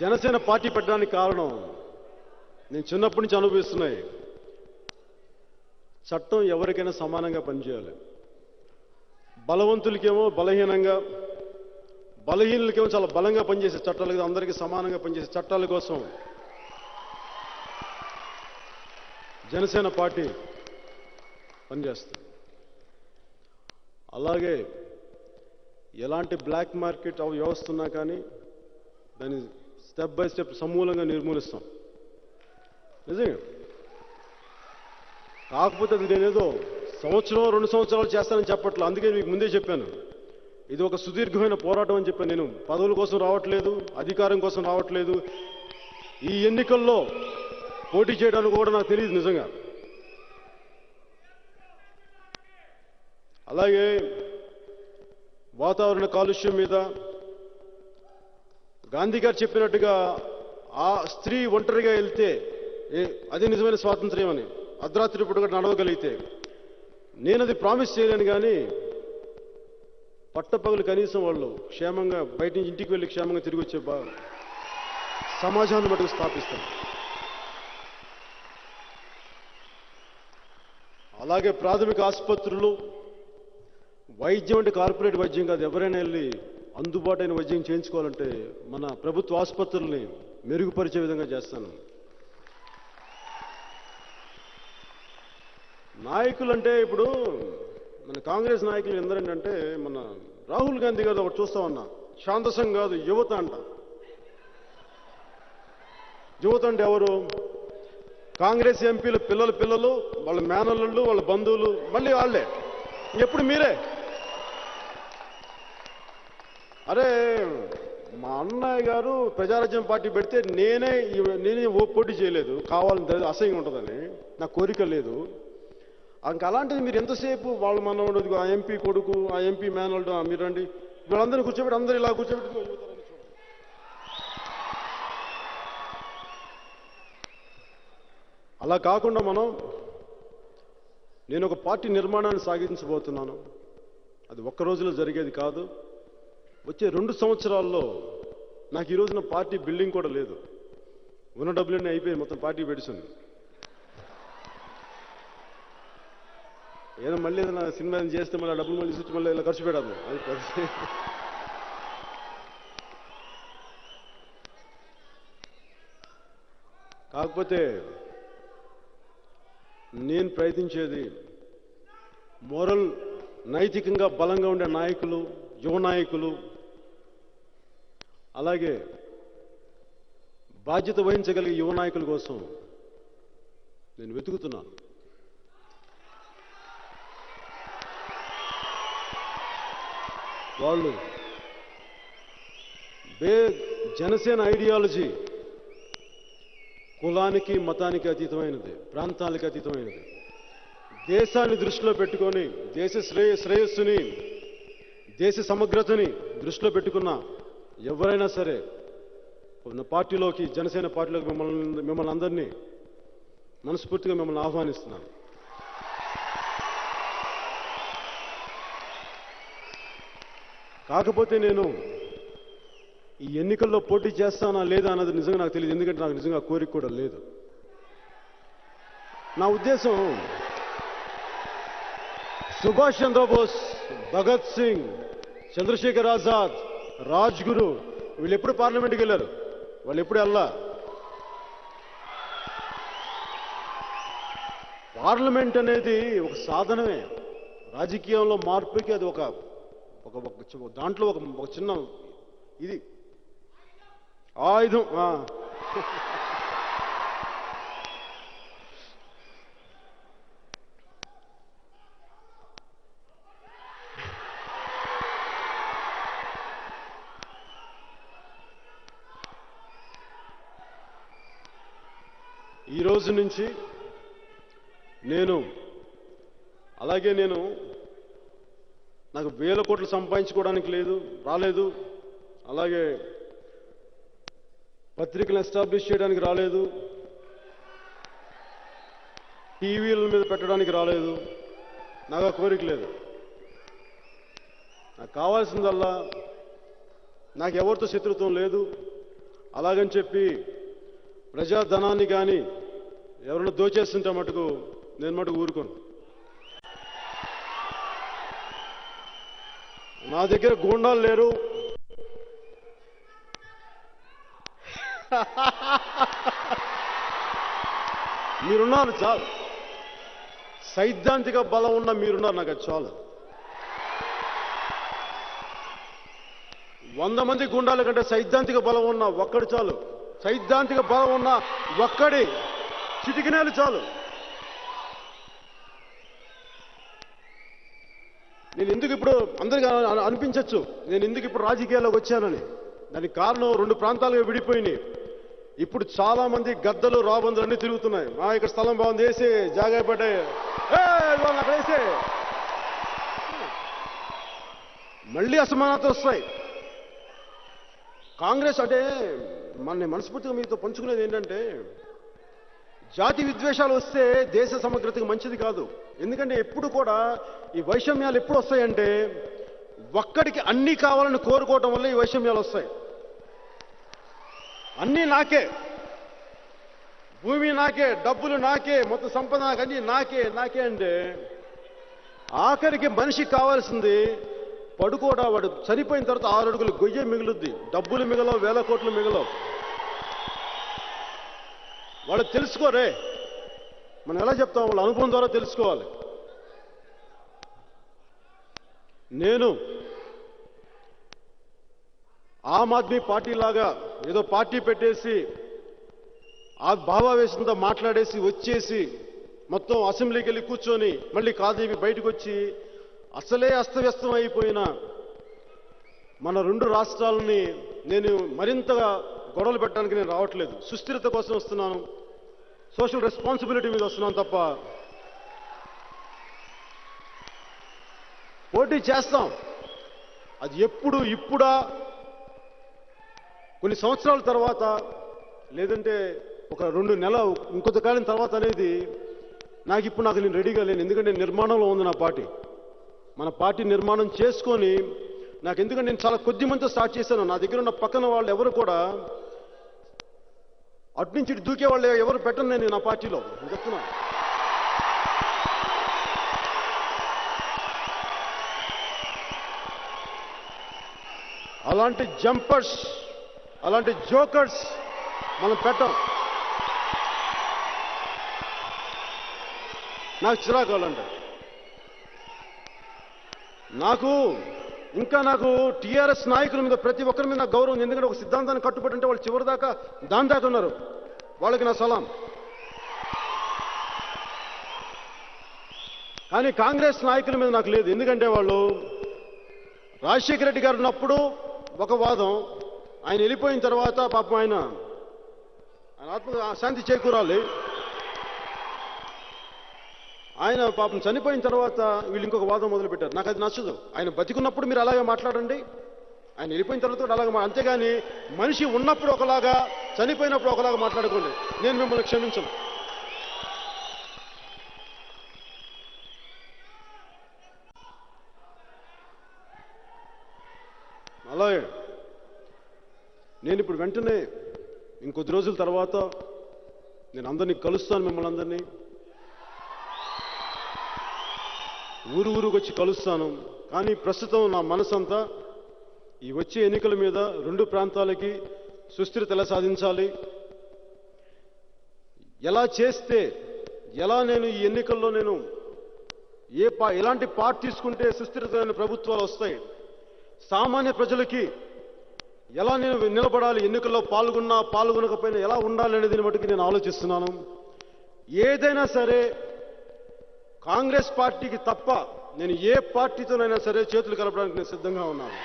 Janasena party పెట్టడానికి కారణం నేను చిన్నప్పటి నుంచి అనుభవిస్తున్నాయి. చట్టం ఎవరికైనా సమానంగా పనిచేయాలి. బలవంతులకేమో బలహీనంగా, బలహీనులకేమో చాలా బలంగా పనిచేసే చట్టాలు కదా, అందరికీ సమానంగా పనిచేసే చట్టాల కోసం జనసేన పార్టీ పనిచేస్తుంది. అలాగే ఎలాంటి బ్లాక్ మార్కెట్ వ్యవస్థ ఉన్నా కానీ దాన్ని స్టెప్ బై స్టెప్ సమూలంగా నిర్మూలిస్తాం. నిజంగా కాకపోతే అది నేనేదో సంవత్సరం 2 సంవత్సరాలు చేస్తానని చెప్పట్లేదు. అందుకే మీకు ముందే చెప్పాను, ఇది ఒక సుదీర్ఘమైన పోరాటం అని చెప్పాను. నేను పదవుల కోసం రావట్లేదు, అధికారం కోసం రావట్లేదు. ఈ ఎన్నికల్లో పోటీ చేయడానికి కూడా నాకు తెలియదు నిజంగా. అలాగే వాతావరణ కాలుష్యం మీద గాంధీ గారు చెప్పినట్టుగా ఆ స్త్రీ ఒంటరిగా వెళ్తే అదే నిజమైన స్వాతంత్ర్యం అని, అర్ధరాత్రి పూట కూడా నడవగలిగితే, నేను అది ప్రామిస్ చేయలేను. కానీ పట్టపగలు కనీసం వాళ్ళు క్షేమంగా బయట నుంచి ఇంటికి వెళ్ళి క్షేమంగా తిరిగి వచ్చే సమాజాన్ని మటుకు స్థాపిస్తాం. అలాగే ప్రాథమిక ఆసుపత్రులు వైద్యం అంటే కార్పొరేట్ వైద్యం కాదు. ఎవరైనా వెళ్ళి అందుబాటైన వైద్యం చేయించుకోవాలంటే మన ప్రభుత్వ ఆసుపత్రుల్ని మెరుగుపరిచే విధంగా చేస్తాను. నాయకులు అంటే ఇప్పుడు మన కాంగ్రెస్ నాయకులు ఎందరంటే మన రాహుల్ గాంధీ గారు ఒకటి చూస్తామన్నా, శాంతసం కాదు యువత అంట. యువత అంటే ఎవరు? కాంగ్రెస్ ఎంపీల పిల్లలు, వాళ్ళ మేనల్లుళ్ళు, వాళ్ళ బంధువులు, మళ్ళీ వాళ్ళే. ఎప్పుడు మీరే. అరే మా అన్నయ్య గారు ప్రజారాజ్యం పార్టీ పెడితే నేనే పోటీ చేయలేదు, కావాలని అసహ్యంగా ఉంటుందని, నా కోరిక లేదు. ఇంకా అలాంటిది మీరు ఎంతసేపు వాళ్ళు మనోడు, ఆ ఎంపీ కొడుకు, ఆ ఎంపీ మేనల్డు, మీరు రండి వీళ్ళందరినీ కూర్చోబెట్టి అందరూ ఇలా కూర్చోబెట్టి అలా కాకుండా నేను ఒక పార్టీ నిర్మాణాన్ని సాగించబోతున్నాను. అది ఒక్క రోజులో జరిగేది కాదు. వచ్చే 2 సంవత్సరాల్లో నాకు ఈ రోజున పార్టీ బిల్డింగ్ కూడా లేదు. ఉన్న డబ్బులన్నీ అయిపోయింది, మొత్తం పార్టీ పెడిసింది. ఏదో మళ్ళీ ఏదైనా సినిమా చేస్తే మళ్ళీ డబ్బులు మళ్ళీ ఇచ్చి మళ్ళీ ఇలా ఖర్చు పెట్టాలి. అది కాకపోతే నేను ప్రయత్నించేది మోరల్, నైతికంగా బలంగా ఉండే నాయకులు, యువ నాయకులు, అలాగే బాధ్యత వహించగలిగే యువ నాయకుల కోసం నేను వెతుకుతున్నాను. వాళ్ళు జనసేన ఐడియాలజీ కులానికి మతానికి అతీతమైనది, ప్రాంతాలకు అతీతమైనది. దేశాన్ని దృష్టిలో పెట్టుకొని దేశ శ్రేయస్సుని, దేశ సమగ్రతని దృష్టిలో పెట్టుకున్న ఎవరైనా సరే పార్టీలోకి, జనసేన పార్టీలోకి మిమ్మల్ని అందరినీ మనస్ఫూర్తిగా మిమ్మల్ని ఆహ్వానిస్తున్నాను. కాకపోతే నేను ఈ ఎన్నికల్లో పోటీ చేస్తానా లేదా అన్నది నిజంగా నాకు తెలియదు. ఎందుకంటే నాకు నిజంగా కోరిక కూడా లేదు. నా ఉద్దేశం సుభాష్ చంద్రబోస్, భగత్ సింగ్, చంద్రశేఖర్ ఆజాద్, రాజ్గురు వీళ్ళు ఎప్పుడు పార్లమెంట్కి వెళ్ళారు? వాళ్ళు ఎప్పుడు వెళ్ళా? పార్లమెంట్ అనేది ఒక సాధనమే. రాజకీయంలో మార్పుకి అది ఒక దాంట్లో ఒక చిన్న ఇది ఆయుధం. ఈ రోజు నుంచి నాకు 1000 కోట్లు సంపాదించుకోవడానికి రాలేదు. అలాగే పత్రికలు ఎస్టాబ్లిష్ చేయడానికి రాలేదు, టీవీల మీద పెట్టడానికి రాలేదు. నాకు ఆ కోరిక లేదు. నాకు కావాల్సిందల్లా, నాకు ఎవరితో శత్రుత్వం లేదు. అలాగని చెప్పి ప్రజాధనాన్ని కానీ ఎవరైనా దోచేస్తుంటే మటుకు నేను మటుకు ఊరుకోను. నా దగ్గర గూండాలు లేరు, మీరున్నారు చాలు. సైద్ధాంతిక బలం ఉన్న మీరున్నారు, నాకు అది చాలు. 100 మంది గుండాల కంటే సైద్ధాంతిక బలం ఉన్న ఒక్కడు చాలు. సైద్ధాంతిక బలం ఉన్న ఒక్కడి చిటికినేలు చాలు. నేను ఎందుకు ఇప్పుడు అందరికీ అనిపించవచ్చు నేను ఎందుకు ఇప్పుడు రాజకీయాల్లోకి వచ్చానని. దానికి కారణం 2 ప్రాంతాలుగా విడిపోయినాయి. ఇప్పుడు చాలా మంది గద్దలు రాబందులు అన్నీ తిరుగుతున్నాయి. ఇక్కడ స్థలం బాగుంది, వేసి జాగా పడ్డాయి, అక్కడ వేసే మళ్ళీ అసమానతలు వస్తాయి. కాంగ్రెస్ అంటే మన మనస్ఫూర్తిగా మీతో పంచుకునేది ఏంటంటే, జాతి విద్వేషాలు వస్తే దేశ సమగ్రతకు మంచిది కాదు. ఎందుకంటే ఎప్పుడు కూడా ఈ వైషమ్యాలు ఎప్పుడు వస్తాయంటే, ఒక్కడికి అన్నీ కావాలని కోరుకోవటం వల్ల ఈ వైషమ్యాలు వస్తాయి. అన్నీ నాకే, భూమి నాకే, డబ్బులు నాకే, మొత్తం సంపద నాకు, అన్నీ నాకే నాకే అంటే ఆఖరికి మనిషికి కావాల్సింది పడుకోవడం. వాడు చనిపోయిన తర్వాత 6 అడుగులు గొయ్యే మిగులుద్ది, డబ్బులు మిగలవు, 1000 కోట్లు మిగలవు. వాళ్ళు తెలుసుకోరే, మనం ఎలా చెప్తాం, వాళ్ళ అనుభవం ద్వారా తెలుసుకోవాలి. నేను ఆమ్ ఆద్మీ పార్టీ లాగా ఏదో పార్టీ పెట్టేసి ఆ భావావేశంతో మాట్లాడేసి వచ్చేసి మొత్తం అసెంబ్లీకి వెళ్ళి కూర్చొని మళ్ళీ కాదేవి బయటకు వచ్చి అసలే అస్తవ్యస్తం అయిపోయిన మన 2 రాష్ట్రాలని నేను మరింతగా గొడవలు పెట్టడానికి నేను రావట్లేదు. సుస్థిరత కోసం వస్తున్నాను, సోషల్ రెస్పాన్సిబిలిటీ మీద వస్తున్నాను తప్ప. పోటీ చేస్తాం, అది ఎప్పుడు ఇప్పుడా, కొన్ని సంవత్సరాల తర్వాత, లేదంటే ఒక 2 నెలలు ఇంకొంతకాలం తర్వాత అనేది నాకు నేను రెడీగా లేను. ఎందుకంటే నిర్మాణంలో ఉంది నా పార్టీ. మన పార్టీ నిర్మాణం చేసుకొని నాకు, ఎందుకంటే నేను చాలా కొద్ది మందితో స్టార్ట్ చేశాను. నా దగ్గర ఉన్న పక్కన వాళ్ళు ఎవరు కూడా అటు నుంచి ఇటు దూకే వాళ్ళు ఎవరు పెట్టను నేను నా పార్టీలో చెప్తున్నా. అలాంటి జంపర్స్, అలాంటి జోకర్స్ మనం పెట్టం. నాకు చిరాకు వాళ్ళంటే. నాకు టీఆర్ఎస్ నాయకుల మీద, ప్రతి ఒక్కరి మీద నాకు గౌరవం. ఎందుకంటే ఒక సిద్ధాంతాన్ని కట్టుబడి ఉంటే వాళ్ళు చివరి దాకా దాని దాకా ఉన్నారు. వాళ్ళకి నా సలాం. కానీ కాంగ్రెస్ నాయకుల మీద నాకు లేదు. ఎందుకంటే వాళ్ళు రాజశేఖర రెడ్డి గారు ఉన్నప్పుడు ఒక వాదం, ఆయన వెళ్ళిపోయిన తర్వాత పాపం ఆయన ఆత్మ శాంతి చేకూరాలి. ఆయన పాపం చనిపోయిన తర్వాత వీళ్ళు ఇంకొక వాదం మొదలుపెట్టారు. నాకు అది నచ్చదు. ఆయన బతికున్నప్పుడు మీరు అలాగే మాట్లాడండి, ఆయన వెళ్ళిపోయిన తర్వాత కూడా అలాగే అంతేగాని మనిషి ఉన్నప్పుడు ఒకలాగా, చనిపోయినప్పుడు ఒకలాగా మాట్లాడుకోండి. నేను మిమ్మల్ని క్షమించను. అలాగే నేను ఇప్పుడు వెంటనే ఇంకొద్ది రోజుల తర్వాత నేను అందరినీ కలుస్తాను, మిమ్మల్ని అందరినీ ఊరుకు వచ్చి కలుస్తాను. కానీ ప్రస్తుతం నా మనసంతా ఈ వచ్చే ఎన్నికల మీద 2 ప్రాంతాలకి సుస్థిరత ఎలా సాధించాలి, ఎలా చేస్తే, ఎలా నేను ఈ ఎన్నికల్లో నేను ఎలాంటి పార్ట్ తీసుకుంటే సుస్థిరతమైన ప్రభుత్వాలు వస్తాయి, సామాన్య ప్రజలకి ఎలా నేను నిలబడాలి, ఎన్నికల్లో పాల్గొనకపోయినా ఎలా ఉండాలి అనేది మటుకు నేను ఆలోచిస్తున్నాను. ఏదైనా సరే కాంగ్రెస్ పార్టీకి తప్ప నేను ఏ పార్టీతోనైనా సరే చేతులు కలపడానికి నేను సిద్ధంగా ఉన్నాను.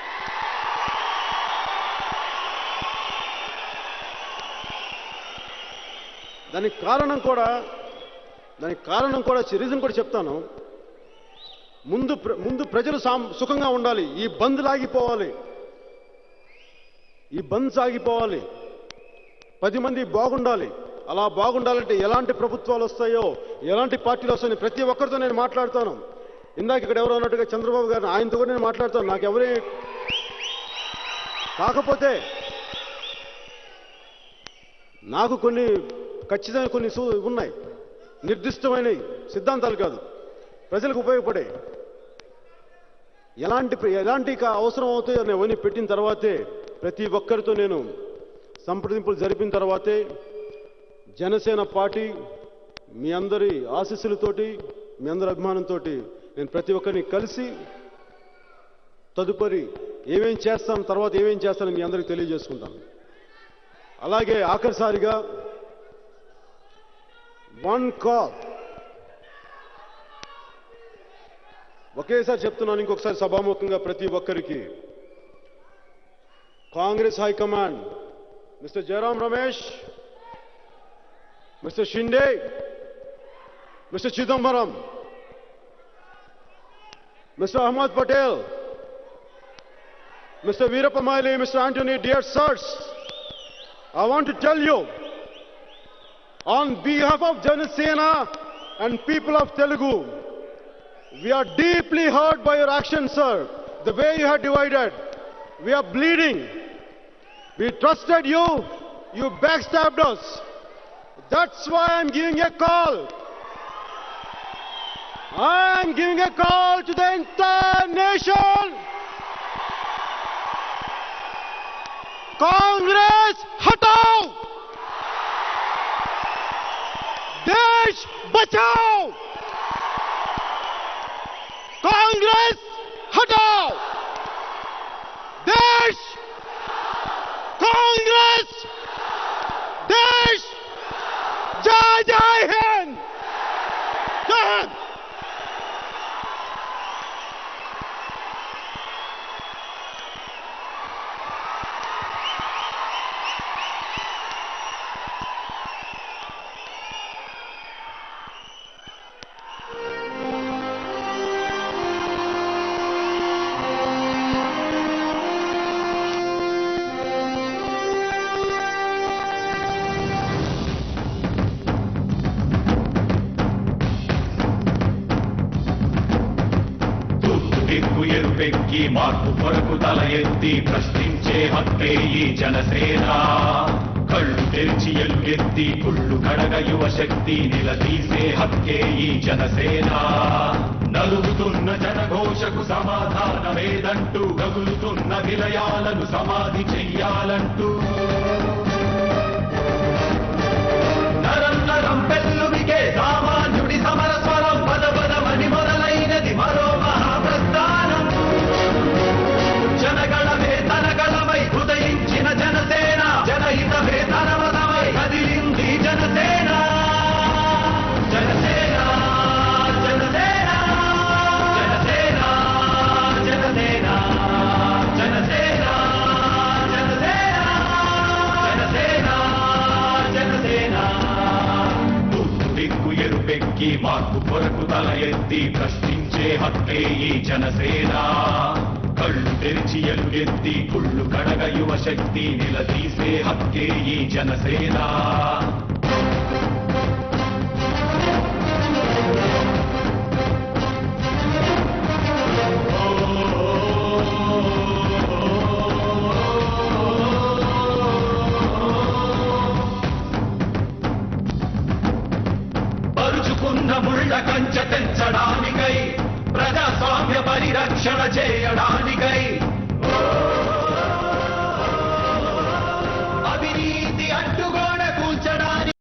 దానికి కారణం కూడా రీజన్ కూడా చెప్తాను. ముందు ప్రజలు సుఖంగా ఉండాలి. ఈ బంద్ సాగిపోవాలి. 10 మంది బాగుండాలి. అలా బాగుండాలంటే ఎలాంటి ప్రభుత్వాలు వస్తాయో, ఎలాంటి పార్టీలు వస్తాయో ప్రతి ఒక్కరితో నేను మాట్లాడతాను. ఇందాక ఇక్కడ ఎవరో అన్నట్టుగా చంద్రబాబు గారు, ఆయనతో కూడా నేను మాట్లాడతాను. నాకు కొన్ని ఖచ్చితమైన కొన్ని ఉన్నాయి, నిర్దిష్టమైనవి, సిద్ధాంతాలు కాదు, ప్రజలకు ఉపయోగపడే ఎలాంటి అవసరం అవుతాయో అవన్నీ పెట్టిన తర్వాతే, ప్రతి ఒక్కరితో నేను సంప్రదింపులు జరిపిన తర్వాతే జనసేన పార్టీ మీ అందరి ఆశీస్సులతోటి, మీ అందరి అభిమానంతో నేను ప్రతి ఒక్కరిని కలిసి తదుపరి ఏమేం చేస్తాను, తర్వాత ఏమేం చేస్తానని మీ అందరికీ తెలియజేసుకుంటాను. అలాగే ఆఖరిసారిగా వన్ కాల్ ఒకేసారి చెప్తున్నాను, ఇంకొకసారి సభాముఖంగా ప్రతి ఒక్కరికి. Congress high command, mister Jairam Ramesh, mister Shinde, mister Chidambaram, mister Ahmed Patel, Mr. Veerappa Moily, Mr. Anthony, dear sirs, I want to tell you, on behalf of Janasena and people of Telugu, we are deeply hurt by your actions, sir. The way you have divided, we are bleeding. We trusted you, you backstabbed us. That's why I'm giving a call. I'm giving a call to the entire nation. Congress हटाओ, देश बचाओ, कांग्रेस हटाओ, देश, कांग्रेस, देश, जय जय हिंद, जय हिंद. ఎరుపెక్కి మార్పు కొరకు తల ఎత్తి ప్రశ్నించే హక్కే ఈ జనసేన. కళ్ళు తెరిచి ఎలుగెత్తి కుళ్ళు కడగ యువ శక్తి నిలదీసే హక్కే ఈ జనసేన. నలుగుతున్న జనఘోషకు సమాధానమేదంటూ గగులుతున్న విలయాలను సమాధి చెయ్యాలంటూ నరం నరం పెళ్ళుమికే సామాన్యుడి సమరస్వరం పదపదమని మొదలైనది మరో మహాప్రస్థానం. జనగణమే తనగణమై ఉదయించిన జనసేన, జనహితమే తనవతమై కదిలింది జనసేన. జనసేన జనసేన జనసేన జనసేన జనసేన జనసేన జనసేన జనసేన. తూర్పు దిక్కు ఎరుపెక్కి మార్పు కొరకు తల ఎత్తి ప్రశ్నించే హక్కే ఈ జనసేన. కళ్ళు తెరిచి ఎలుగెత్తి కుళ్ళు కడగ యువ శక్తి నిలదీసే హక్కే ఈ జనసేన.